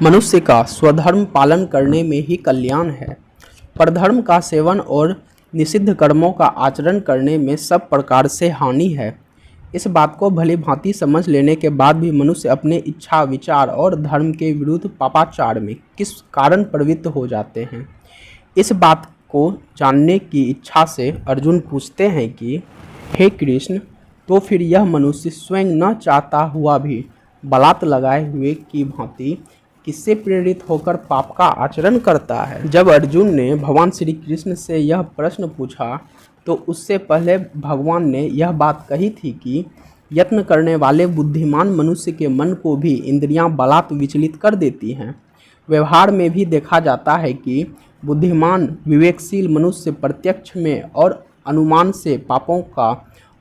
मनुष्य का स्वधर्म पालन करने में ही कल्याण है। परधर्म का सेवन और निषिद्ध कर्मों का आचरण करने में सब प्रकार से हानि है। इस बात को भली भांति समझ लेने के बाद भी मनुष्य अपने इच्छा, विचार और धर्म के विरुद्ध पापाचार में किस कारण प्रवृत्त हो जाते हैं, इस बात को जानने की इच्छा से अर्जुन पूछते हैं कि हे कृष्ण, तो फिर यह मनुष्य स्वयं न चाहता हुआ भी बलात् लगाए हुए की भांति किससे प्रेरित होकर पाप का आचरण करता है। जब अर्जुन ने भगवान श्री कृष्ण से यह प्रश्न पूछा तो उससे पहले भगवान ने यह बात कही थी कि यत्न करने वाले बुद्धिमान मनुष्य के मन को भी इंद्रियां बलात् विचलित कर देती हैं। व्यवहार में भी देखा जाता है कि बुद्धिमान विवेकशील मनुष्य प्रत्यक्ष में और अनुमान से पापों का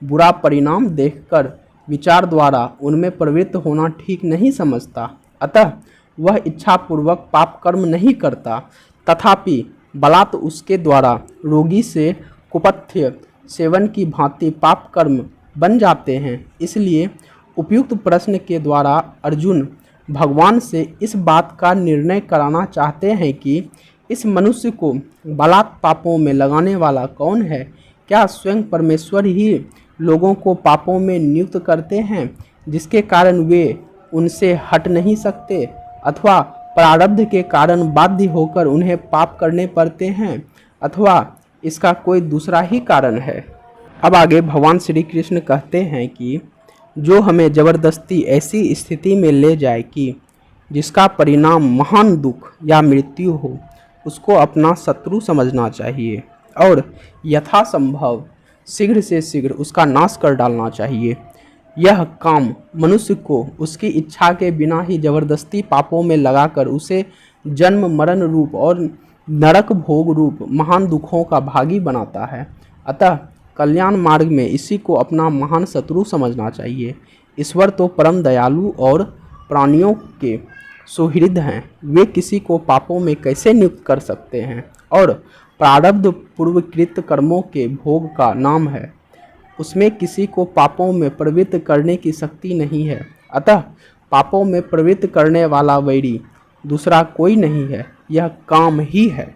बुरा परिणाम देखकर विचार द्वारा उनमें प्रवृत्त होना ठीक नहीं समझता, अतः वह इच्छापूर्वक पाप कर्म नहीं करता। तथापि बलात् उसके द्वारा रोगी से कुपथ्य सेवन की भांति पाप कर्म बन जाते हैं। इसलिए उपयुक्त प्रश्न के द्वारा अर्जुन भगवान से इस बात का निर्णय कराना चाहते हैं कि इस मनुष्य को बलात् पापों में लगाने वाला कौन है। क्या स्वयं परमेश्वर ही लोगों को पापों में नियुक्त करते हैं जिसके कारण वे उनसे हट नहीं सकते, अथवा प्रारब्ध के कारण बाध्य होकर उन्हें पाप करने पड़ते हैं, अथवा इसका कोई दूसरा ही कारण है। अब आगे भगवान श्री कृष्ण कहते हैं कि जो हमें ज़बरदस्ती ऐसी स्थिति में ले जाए कि जिसका परिणाम महान दुख या मृत्यु हो, उसको अपना शत्रु समझना चाहिए और यथासंभव शीघ्र से शीघ्र उसका नाश कर डालना चाहिए। यह काम मनुष्य को उसकी इच्छा के बिना ही जबरदस्ती पापों में लगाकर उसे जन्म मरण रूप और नरक भोग रूप महान दुखों का भागी बनाता है। अतः कल्याण मार्ग में इसी को अपना महान शत्रु समझना चाहिए। ईश्वर तो परम दयालु और प्राणियों के सुहृद हैं, वे किसी को पापों में कैसे नियुक्त कर सकते हैं, और प्रारब्ध पूर्वकृत कर्मों के भोग का नाम है, उसमें किसी को पापों में प्रवृत्त करने की शक्ति नहीं है। अतः पापों में प्रवृत्त करने वाला वैरी दूसरा कोई नहीं है, यह काम ही है।